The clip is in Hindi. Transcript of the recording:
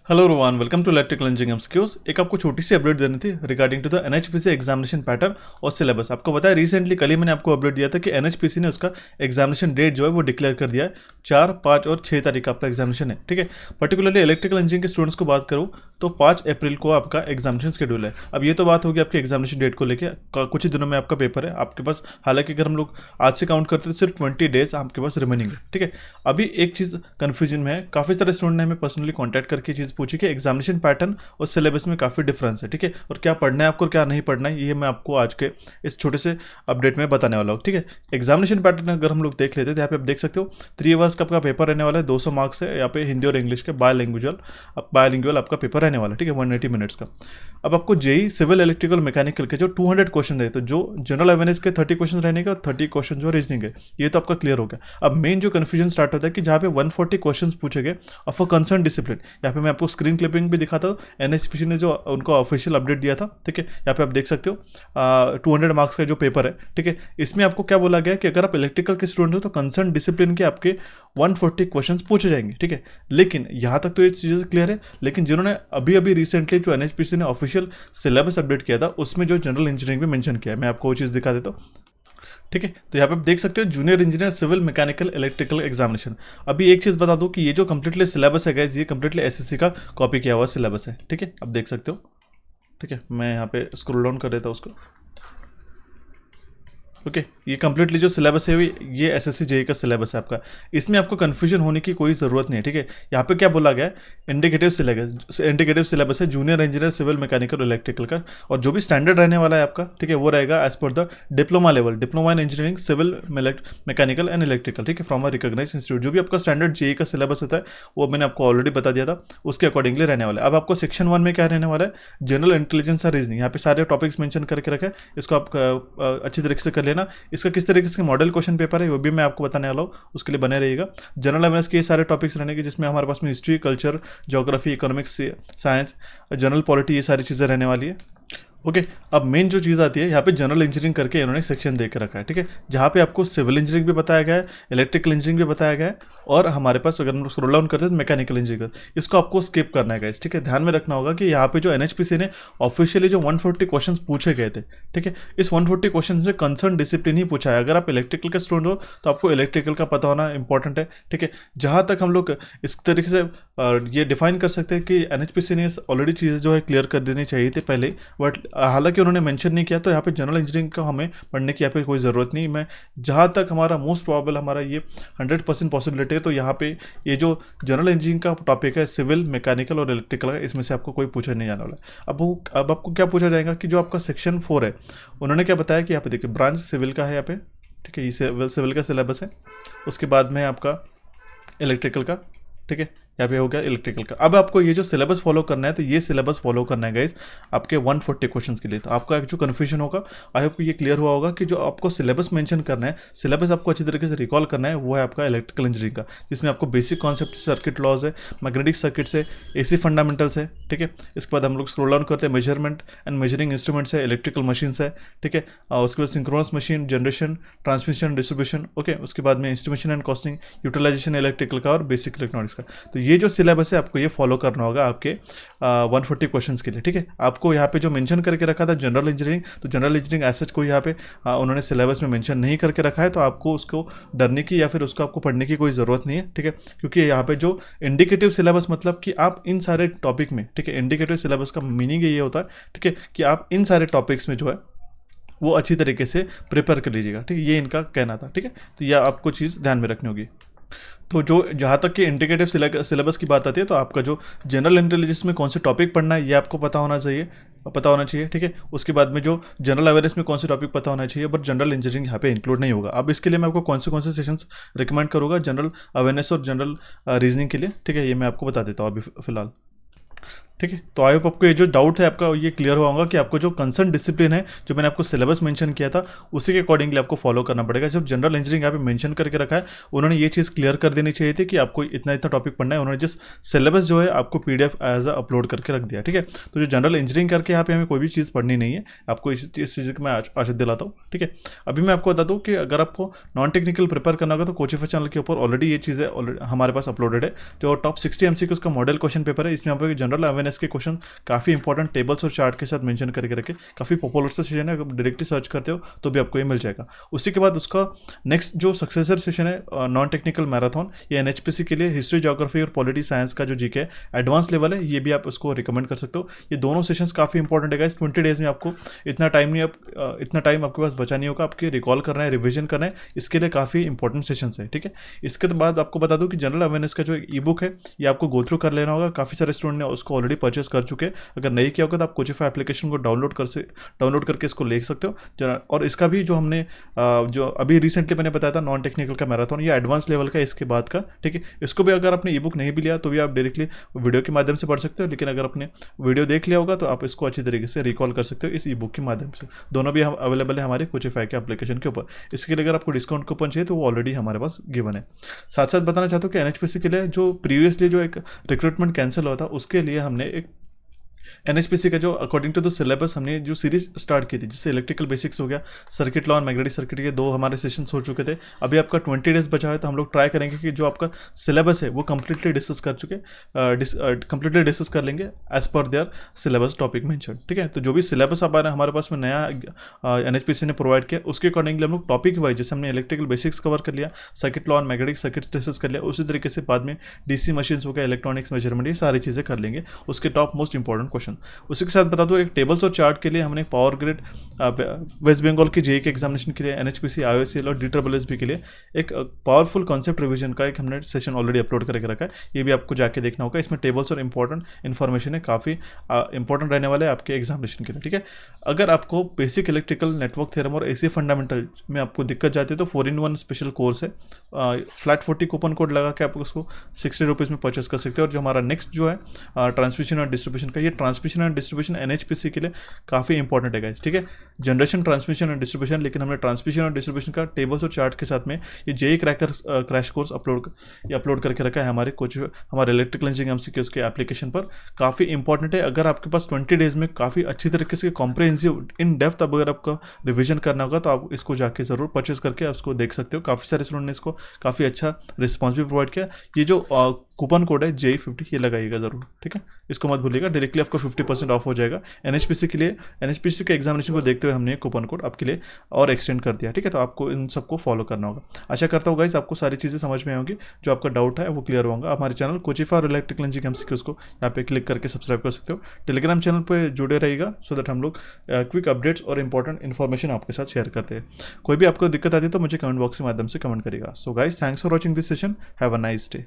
Hello Rowan, welcome to electrical engineering MCQs. एक आपको छोटी सी अपडेट देनी थी regarding to the NHPC examination pattern और सिलेबस। आपको बताया रिसेंटली कल ही मैंने आपको अपडेट दिया था कि एनएचपीसी ने उसका एग्जामिनेशन डेट जो है वो डिक्लेयर कर दिया है। 4, 5 और 6 तारीख का आपका एग्जामिनेशन है। ठीक है, पर्टिकुलरली इलेक्ट्रिकल इंजीनियरिंग के स्टूडेंट्स को बात करूँ तो 5 अप्रैल को आपका एग्जामिनेशन शेड्यूल है। अब ये तो बात होगी आपके एग्जामिनेशन डेट को लेकर, कुछ ही दिनों में आपका पेपर है आपके पास। हालांकि अगर हम लोग आज से काउंट करते तो सिर्फ 20 डेज आपके पास रिमेनिंग है। ठीक है, अभी एक चीज़ कन्फ्यूजन में है, काफ़ी सारे स्टूडेंट ने हमें पर्सनली कॉन्टैक्ट करके चीज़ पूछी कि एग्जामिनेशन पैटर्न और सिलेबस में काफ़ी डिफरेंस है। ठीक है, और क्या पढ़ना है आपको और क्या नहीं पढ़ना है, ये मैं आपको आज के इस छोटे से अपडेट में बताने वाला हूँ। ठीक है, एग्जामिनेशन पैटर्न अगर हम लोग देख लेते हैं तो यहाँ पे आप देख सकते हो 3 आवर्स का आपका पेपर रहने वाला है। 200 मार्क्स है यहाँ पे, हिंदी और इंग्लिश के बायलिंगुअल आपका पेपर रहने वाला है। ठीक है, 180 मिनट्स का। अब आपको जेई सिविल इलेक्ट्रिकल मैकेनिकल के जो 200 क्वेश्चन है, तो जो जनरल अवेयरनेस के 30 क्वेश्चन रहने का और 30 क्वेश्चन जो रीजनिंग है, ये तो आपका क्लियर हो गया। अब मेन जो कन्फ्यूजन स्टार्ट होता है कि जहाँ पे 140 क्वेश्चन पूछे गए ऑफ अ कंसर्न डिसिप्लिन। यहाँ पे मैं आपको स्क्रीन क्लिपिंग भी दिखाता हूँ, एनएचपीसी ने जो उनको ऑफिशियल अपडेट दिया था। ठीक है, यहाँ पे आप देख सकते हो 200 मार्क्स का जो पेपर है। ठीक है, इसमें आपको क्या बोला गया है कि अगर आप इलेक्ट्रिकल के स्टूडेंट हो तो कंसर्न डिसिप्लिन के आपके 140 क्वेश्चन पूछे जाएंगे। ठीक है, लेकिन यहाँ तक तो ये चीज़ें क्लियर है। लेकिन जिन्होंने अभी अभी रिसेंटली जो एनएचपीसी ने ऑफिशियल सिलेबस अपडेट किया था उसमें जो जनरल इंजीनियरिंग में मेंशन किया है, मैं आपको वो चीज़ दिखा देता हूँ। ठीक है, तो यहाँ पे आप देख सकते हो junior engineer civil mechanical electrical examination. अभी एक चीज़ बता दूं कि ये जो कंप्लीटली सिलेबस है गाइस, ये कंप्लीटली एसएससी का कॉपी किया हुआ सिलेबस है। ठीक है, आप देख सकते हो। ठीक है, मैं यहाँ पे स्क्रॉल डाउन कर देता हूँ उसको। ओके, ये कंप्लीटली जो सिलेबस है ये एसएससी जेई का सिलेबस है आपका। इसमें आपको कन्फ्यूजन होने की कोई ज़रूरत नहीं है। ठीक है, यहाँ पे क्या बोला गया है, इंडिकेटिव सिलेबस है junior engineer civil mechanical electrical का। और जो भी स्टैंडर्ड रहने वाला है आपका, ठीक है, वो रहेगा as per the diploma level, diploma in engineering civil mechanical and electrical. ठीक है, फ्रॉम अ रिकॉग्नाइज्ड इंस्टीट्यूट। जो भी आपका स्टैंडर्ड जेई का सिलेबस होता है वो मैंने आपको ऑलरेडी बता दिया था, उसके अकॉर्डिंगली रहने वाला है। अब आपको सेक्शन 1 में क्या रहने वाला है, जनरल इंटेलिजेंस और रीजनिंग। यहाँ पे सारे टॉपिक्स मेंशन करके रखे, इसको आप अच्छी तरीके से कर लेना। इसका किस तरीके से मॉडल क्वेश्चन पेपर है वो भी मैं आपको बताने वाला हूँ, उसके लिए बने रहिएगा। जनरल अवेयरनेस के ये सारे टॉपिक्स रहने के, जिसमें हमारे पास में history, culture, geography, economics, science, general polity, ये सारी चीज़ें रहने वाली है। ओके, अब मेन जो चीज़ आती है यहाँ पे जनरल इंजीनियरिंग करके इन्होंने सेक्शन दे के रखा है। ठीक है, जहाँ पे आपको सिविल इंजीनियरिंग भी बताया गया है, इलेक्ट्रिकल इंजीनियरिंग भी बताया गया है, और हमारे पास अगर हम स्क्रॉल डाउन करते हैं तो मैकेनिकल इंजीनियरिंग, इसको आपको स्किप करना है गाइस। ठीक है, ध्यान में रखना होगा कि यहाँ पे जो एनएचपीसी ने ऑफिशियली जो 140 क्वेश्चन पूछे गए थे, ठीक है, इस 140 क्वेश्चन से कंसर्न डिसिप्लिन ही पूछा है। अगर आप इलेक्ट्रिकल का स्टूडेंट हो तो आपको इलेक्ट्रिकल का पता होना इंपॉर्टेंट है। ठीक है, जहाँ तक हम लोग इस तरीके से ये डिफाइन कर सकते हैं कि एनएचपीसी ने ऑलरेडी चीज़ें जो है क्लियर कर देनी चाहिए थी पहले, बट हालांकि उन्होंने मेंशन नहीं किया, तो यहाँ पे जनरल इंजीनियरिंग का हमें पढ़ने की यहाँ पे कोई ज़रूरत नहीं। मैं जहाँ तक हमारा मोस्ट प्रोबेबल हमारा ये 100% पॉसिबिलिटी है, तो यहाँ पे ये जो जनरल इंजीनियरिंग का टॉपिक है सिविल मैकेनिकल और इलेक्ट्रिकल का, इसमें से आपको कोई पूछा नहीं जाने वाला है। अब आपको क्या पूछा जाएगा कि जो आपका सेक्शन 4 है, उन्होंने क्या बताया कि यहाँ पे देखिए ब्रांच सिविल का है यहाँ पे। ठीक है, ये सिविल का सिलेबस है। उसके बाद में आपका इलेक्ट्रिकल का, ठीक है, यहाँ पे हो गया इलेक्ट्रिकल का। अब आपको ये जो सिलेबस फॉलो करना है, तो ये सिलेबस फॉलो करना है गाइस आपके 140 क्वेश्चंस के लिए। तो आपका जो कन्फ्यूजन होगा, आई होप ये क्लियर हुआ होगा कि जो आपको सिलेबस मेंशन करना है, सिलेबस आपको अच्छी तरीके से रिकॉल करना है, वो है आपका इलेक्ट्रिकल इंजीनियरिंग का, जिसमें आपको बेसिक कॉन्सेप्ट सर्किट लॉज है, मैग्नेटिक सर्किट्स है, एसी फंडामेंटल्स है। ठीक है, इसके बाद हम लोग स्क्रॉल डाउन करते हैं, मेजरमेंट एंड मेजरिंग इंस्ट्रूमेंट्स है, इलेक्ट्रिकल मशीन्स है। ठीक है, उसके बाद synchronous machine, generation, transmission, distribution. Okay, उसके बाद में instrumentation and costing, utilisation electrical का और बेसिक इलेक्ट्रॉनिक्स का। तो ये जो सिलेबस है आपको ये फॉलो करना होगा आपके 140 क्वेश्चंस के लिए। ठीक है, आपको यहाँ पे जो मेंशन करके रखा था जनरल इंजीनियरिंग, तो जनरल इंजीनियरिंग एज को यहाँ पे उन्होंने सिलेबस में मेंशन नहीं करके रखा है, तो आपको उसको डरने की या फिर उसको आपको पढ़ने की कोई ज़रूरत नहीं है। ठीक है, क्योंकि यहाँ पे जो इंडिकेटिव सिलेबस मतलब कि आप इन सारे टॉपिक में, ठीक है, इंडिकेटिव सिलेबस का मीनिंग ये होता है, ठीक है, कि आप इन सारे टॉपिक्स में जो है वो अच्छी तरीके से प्रिपेयर कर लीजिएगा। ठीक है, ये इनका कहना था। ठीक है, तो यह आपको चीज़ ध्यान में रखनी होगी। तो जो जहाँ तक कि इंडिकेटिव सिलेबस की बात आती है, तो आपका जो जनरल इंटेलिजेंस में कौन से टॉपिक पढ़ना है ये आपको पता होना चाहिए। ठीक है, उसके बाद में जो जनरल अवेयरनेस में कौन से टॉपिक पता होना चाहिए, बट जनरल इंजीनियरिंग यहाँ पे इंक्लूड नहीं होगा। अब इसके लिए मैं आपको कौन से सेशंस रिकमेंड करूँगा जनरल अवेयरनेस और जनरल रीजनिंग के लिए, ठीक है, ये मैं आपको बता देता हूँ अभी फिलहाल। ठीक है। तो आई होप आपको ये जो डाउट है आपका ये क्लियर हुआ होगा कि आपको जो कंसर्न डिसिप्लिन है जो मैंने आपको सिलेबस मेंशन किया था उसी के अकॉर्डिंगली आपको फॉलो करना पड़ेगा। जब जनरल इंजीनियरिंग यहाँ पे मेंशन करके रखा है उन्होंने ये चीज़ क्लियर कर देनी चाहिए थी कि आपको इतना इतना टॉपिक पढ़ना है, उन्होंने जस्ट सिलेबस जो है आपको PDF एज अ अपलोड करके रख दिया। ठीक है, तो जो जनरल इंजीनियरिंग करके यहाँ पे हमें कोई भी चीज़ पढ़नी नहीं है, आपको इस चीज़ की मैं आशा दिलाता हूँ। ठीक है, अभी मैं आपको बता दूँ कि अगर आपको नॉन टेक्निकल प्रिपेयर करना होगा तो कोचिफाई चैनल के ऊपर ऑलरेडी ये चीज़ें हमारे पास अपलोडेड है। जो टॉप 60 MCQ का मॉडल क्वेश्चन पेपर है, इसमें आपको जनरल अवेयरनेस के क्वेश्चन काफ़ी इंपॉर्टेंट टेबल्स और चार्ट के साथ मेंशन करके रखे, काफ़ी पॉपुलर सा सेशन है, अगर डायरेक्टली सर्च करते हो तो भी आपको ये मिल जाएगा। उसी के बाद उसका नेक्स्ट जो सक्सेसर सेशन है नॉन टेक्निकल मैराथन, ये NHPC के लिए हिस्ट्री, ज्योग्राफी और पॉलिटी साइंस का जो जीके है एडवांस लेवल है, ये भी आप उसको रिकमेंड कर सकते हो। ये दोनों सेशंस काफ़ी इंपॉर्टेंट है गाइस। 20 डेज में आपको इतना टाइम आपके पास बचा नहीं होगा, आपके रिकॉल करना है, रिविजन करना है, इसके लिए काफ़ी इंपॉर्टेंट सेशंस है। ठीक है, इसके बाद आपको बता दूं कि जनरल अवेयरनेस का जो ई बुक है ये आपको गो थ्रू कर लेना होगा। काफ़ी सारे स्टूडेंट ने उसको ऑलरेडी परचेस कर चुके हैं, अगर नहीं किया होगा तो आप कोचिफाई एप्लीकेशन को डाउनलोड करके इसको ले सकते हो। और इसका भी जो हमने जो अभी रिसेंटली मैंने बताया था नॉन टेक्निकल का मैराथन, ये एडवांस लेवल का इसके बाद का। ठीक है, इसको भी अगर आपने ई बुक नहीं भी लिया तो भी आप डायरेक्टली वीडियो के माध्यम से पढ़ सकते हो, लेकिन अगर आपने वीडियो देख लिया होगा तो आप इसको अच्छी तरीके से रिकॉल कर सकते हो इस ई बुक के माध्यम से। दोनों भी हम अवेलेबल है हमारे कोचिफाई के एप्लीकेशन के ऊपर। इसके लिए अगर आपको डिस्काउंट कूपन चाहिए तो वो ऑलरेडी हमारे पास गिवन है। साथ साथ बताना चाहता हूँ कि NHPC के लिए जो प्रीवियसली जो एक रिक्रूटमेंट कैंसिल हुआ था उसके लिए हमने एक NHPC का जो अकॉर्डिंग टू द सिलेबस हमने जो सीरीज स्टार्ट की थी, जिससे इलेक्ट्रिकल बेसिक्स हो गया, सर्किट लॉ और मैग्नेटिक सर्किट के 2 हमारे सेशंस हो चुके थे। अभी आपका 20 डेज बचा है तो हम लोग ट्राई करेंगे कि जो आपका सिलेबस है वो कंप्लीटली डिस्कस कर लेंगे as per there syllabus topic mention. ठीक है, तो जो भी सिलेबस हमारे पास में नया NHPC ने प्रोवाइड किया उसके अकॉर्डिंगली हम लोग टॉपिक वाइज, जैसे हमने इलेक्ट्रिकल बेसिक्स कवर कर लिया, सर्किट लॉ और मैग्नेटिक सर्किट्स डिस्कस कर लिया, उसी तरीके से बाद में DC मशीन्स हो गया, इलेक्ट्रॉनिक्स मेजरमेंट, ये सारी चीज़ें कर लेंगे, उसके टॉप मोस्ट इंपॉर्टेंट क्वेश्चन। उसी के साथ बता दो एक टेबल्स और चार्ट के लिए हमने पावर ग्रिड वेस्ट बंगाल की JEE के एग्जामिनेशन के लिए NHPC IOCL और DSSB के लिए एक पावरफुल कॉन्सेप्ट रिवीजन का एक हमने सेशन ऑलरेडी अपलोड करके रखा है, ये भी आपको जाके देखना होगा। इसमें टेबल्स और इंपॉर्टेंट इन्फॉर्मेशन है, काफ़ी इंपॉर्टेंट रहने वाला है आपके एग्जामिनेशन के लिए। ठीक है, अगर आपको बेसिक इलेक्ट्रिकल नेटवर्क थ्योरम और AC फंडामेंटल में आपको दिक्कत जाती है तो 4-in-1 स्पेशल कोर्स है, फ्लैट 40 कूपन कोड लगा के आप उसको 60 रुपीज़ में परचेस कर सकते हो। और जो हमारा नेक्स्ट जो है ट्रांसमिशन और डिस्ट्रीब्यूशन का, ये ट्रांसमिशन एंड डिस्ट्रीब्यूशन NHPC के लिए काफ़ी इंपॉर्टेंट है गाइस। ठीक है, जनरेशन, ट्रांसमिशन एंड डिस्ट्रीब्यूशन, लेकिन हमने ट्रांसमिशन और डिस्ट्रीब्यूशन का टेबल्स और चार्ट के साथ में ये JEE क्रैश कोर्स अपलोड करके रखा है हमारे इलेक्ट्रिकल इंजीनियरिंग MCQs के एप्लीकेशन पर। काफ़ी इंपॉर्टेंट है, अगर आपके पास 20 डेज में काफ़ी अच्छी तरीके से कॉम्प्रिहेंसिव इन डेप्थ अगर आपका रिविजन करना होगा तो आप इसको जाके ज़रूर परचेज करके आप इसको देख सकते हो। काफ़ी सारे स्टूडेंट ने इसको काफ़ी अच्छा रिस्पॉन्स भी प्रोवाइड किया। ये जो कूपन कोड है JEE 50 ये लगाइएगा ज़रूर। ठीक है, इसको मत भूलिएगा, डायरेक्टली आपको 50% ऑफ हो जाएगा। NHPC के लिए, NHPC के एग्जामिनेशन को देखते हुए हमने कूपन कोड आपके लिए और एक्सटेंड कर दिया। ठीक है, तो आपको इन सबको फॉलो करना होगा। आशा करता हूँ गाइस आपको सारी चीज़ें समझ में आएंगी, जो आपका डाउट है वो क्लियर होगा। हमारे चैनल कोचिफाई और इलेक्ट्रिकल इंजीनियरिंग MCQs को यहाँ पे क्लिक करके सब्सक्राइब कर सकते हो। टेलीग्राम चैनल पर जुड़े रहिएगा सो दैट हम लोग क्विक अपडेट्स और इंपॉर्टेंट इन्फॉर्मेशन आपके साथ शेयर करते हैं। कोई भी आपको दिक्कत आती है तो मुझे कमेंट बॉक्स के माध्यम से कमेंट करिएगा। So guys, thanks for watching this session, have a nice day.